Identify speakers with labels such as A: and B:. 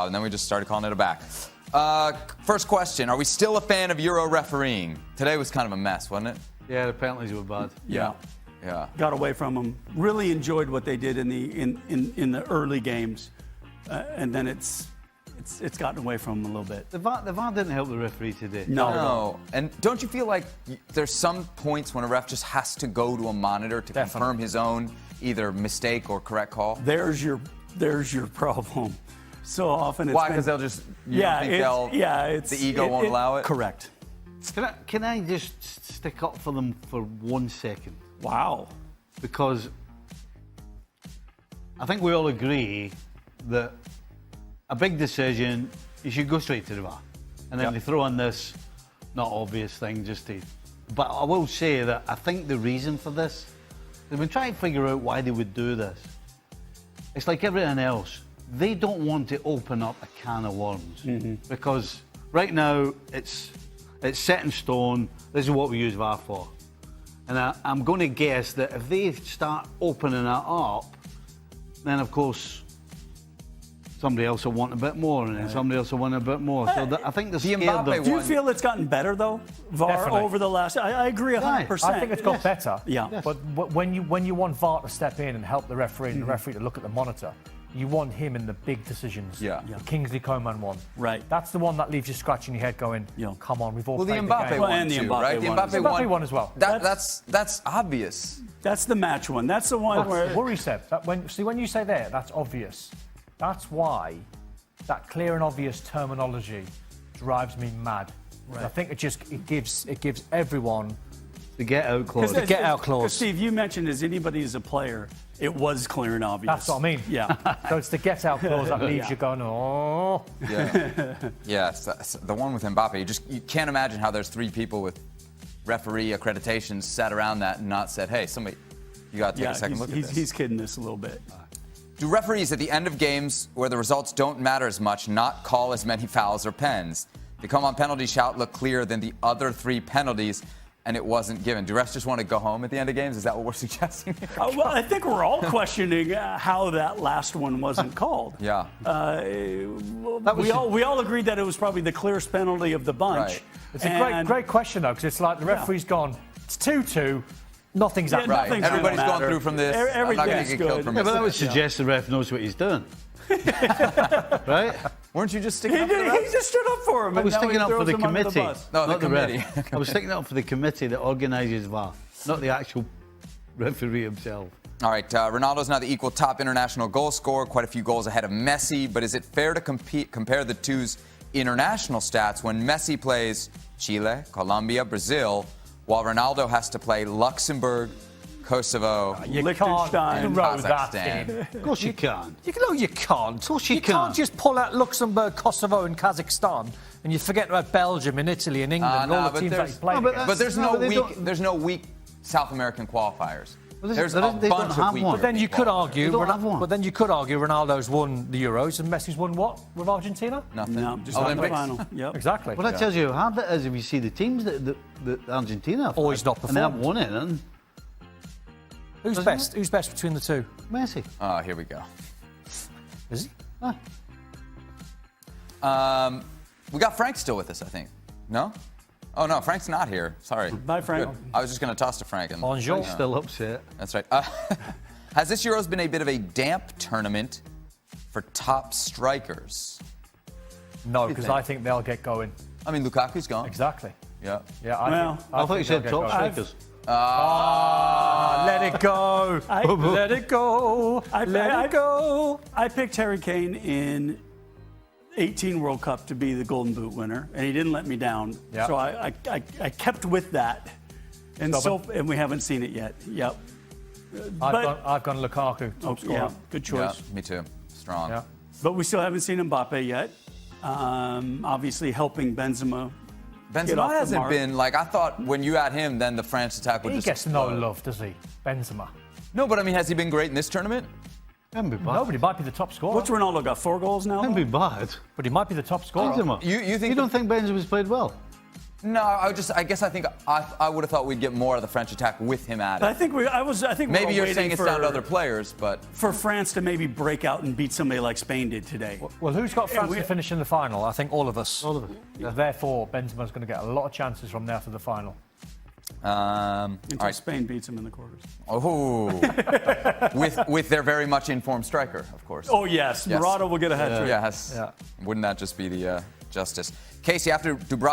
A: while, and then we just started calling it a back. First question, are we still a fan of Euro refereeing? Today was kind of a mess, wasn't it?
B: Yeah, the penalties were bad.
A: Yeah.
C: Got away from them. Really enjoyed what they did in the early games, and then it's gotten away from them a little bit.
B: The VAR didn't help the referee today.
A: No. And don't you feel like there's some points when a ref just has to go to a monitor to confirm his own either mistake or correct call?
C: There's your problem. So often it's
A: why? Because they'll just the ego won't allow it.
C: Correct.
B: Can I just stick up for them for 1 second?
C: Wow.
B: Because I think we all agree that a big decision, you should go straight to the VAR. And then they throw in this not obvious thing just to... But I will say that I think the reason for this, they've been trying to figure out why they would do this. It's like everything else. They don't want to open up a can of worms. Because right now, it's set in stone. This is what we use VAR for. And I'm going to guess that if they start opening it up, then of course somebody else will want a bit more, and then somebody else will want a bit more. So I think the scared them.
C: Do you feel it's gotten better though, VAR,
D: Definitely.
C: over the last? I agree 100%.
D: I think it's got better.
C: Yeah.
D: Yes. But when you want VAR to step in and help the referee, and the referee to look at the monitor, you want him in the big decisions.
A: Yeah.
D: The Kingsley Coman one.
C: Right.
D: That's the one that leaves you scratching your head going, come on, we've all played
A: the Mbappe
D: game.
A: one
C: and the
A: too,
C: Mbappe
A: right?
C: one.
A: The
D: Mbappe one as well.
A: That's obvious.
C: That's the match one. That's the one where...
D: Worry said, when you say there, that's obvious. That's why that clear and obvious terminology drives me mad. Right. I think it gives everyone
B: the get out clause.
D: The get out clause.
C: Steve, you mentioned as anybody as a player, it was clear and obvious.
D: That's what I mean.
C: Yeah.
D: So it's the get out clause that leaves you going, oh.
A: Yeah. It's the one with Mbappe. You can't imagine how there's 3 people with referee accreditations sat around that and not said, hey, somebody, you got to take a second look at this.
C: He's kidding us a little bit.
A: Do referees at the end of games where the results don't matter as much not call as many fouls or pens? The come on penalty shout looked clearer than the other 3 penalties, and it wasn't given. Do refs just want to go home at the end of games? Is that what we're suggesting?
C: Well, I think we're all questioning how that last one wasn't called.
A: Yeah.
C: We all agreed that it was probably the clearest penalty of the bunch.
A: Right.
D: It's a great question, though, because it's like the referee's gone, it's 2-2, nothing's happened.
A: Right. Everybody's gone through from this.
C: Everything's
A: I'm not going to get killed from
B: Yeah,
A: this.
B: but that would suggest the ref knows what he's doing. Right?
A: Weren't you just sticking up for the
C: He just stood up for him.
B: I was sticking up for the
C: him under
B: committee.
C: bus.
A: No, the
B: not
A: committee.
B: ref. I was sticking up for the committee that organises VAR, not the actual referee himself.
A: All right, Ronaldo's now the equal top international goal scorer, quite a few goals ahead of Messi. But is it fair to compare the two's international stats when Messi plays Chile, Colombia, Brazil, while Ronaldo has to play Luxembourg, Kosovo,
C: Liechtenstein,
A: and Kazakhstan?
B: Of course you can.
D: You can't. Of
B: course you
D: can't just pull out Luxembourg, Kosovo, and Kazakhstan, and you forget about Belgium and Italy and England and all the teams that you played against.
A: But there's no weak South American qualifiers.
B: Well,
A: there's
B: they
A: a
B: don't
A: bunch
B: have
A: of weak.
B: one.
D: But then you could argue.
B: They don't have one.
D: But then you could argue Ronaldo's won the Euros and Messi's won what with Argentina?
A: Nothing.
C: No, just on the
A: Olympics.
C: final. Yep.
D: Exactly.
B: Well, that tells you how hard it is if you see the teams that Argentina have
D: Always
B: had,
D: not
B: and they haven't
D: performed.
B: won it. And
D: Who's best? Who's best between the two?
B: Messi.
A: Oh, here we go.
D: Is he?
A: We got Frank still with us, I think. No? Oh, no, Frank's not here. Sorry.
C: Bye, Frank.
A: Good. I was just going to toss to Frank. And,
D: Bonjour.
B: Still upset.
A: That's right. Has this Euros been a bit of a damp tournament for top strikers?
D: No, because I think they'll get going.
A: I mean, Lukaku's gone.
D: Exactly.
A: Yeah.
D: Yeah.
B: I thought you said
D: they'll
B: top
D: get going.
B: strikers.
D: Let it go. Let it go. Let it go.
C: I picked Harry Kane in 18 World Cup to be the Golden Boot winner, and he didn't let me down.
D: Yep.
C: So I kept with that, and and we haven't seen it yet. Yep.
D: I've gone Lukaku, top scorer.
C: Yeah, good choice.
A: Yeah, me too. Strong.
D: Yeah.
C: But we still haven't seen Mbappe yet. Obviously helping Benzema. Get
A: Benzema
C: off the
A: hasn't
C: mark.
A: been, like, I thought when you had him, then the France attack would
D: He
A: just
D: gets no
A: explode.
D: love, does he? Benzema.
A: No, but I mean, has he been great in this tournament?
B: Can be bad.
D: Nobody might be the top scorer.
C: What's Ronaldo got? 4 goals now?
B: Can be bad.
D: But he might be the top scorer.
B: Benzema.
A: You think
B: You don't think Benzema's played well?
A: No, I think I would have thought we'd get more of the French attack with him at it.
C: I think
A: Maybe you're
C: waiting
A: saying it's
C: for,
A: down to other players, but
C: for France to maybe break out and beat somebody like Spain did today.
D: Well, who's got France to finish in the final? I think all of us.
B: All of us.
D: Yeah. Therefore, Benzema's going to get a lot of chances from there to the final.
C: Until Spain beats them in the quarters.
A: Oh, with their very much informed striker, of course.
C: Oh yes, Morata will get a hat trick.
A: Yes.
D: Yeah.
A: Wouldn't that just be the justice? Casey, after Dubravka.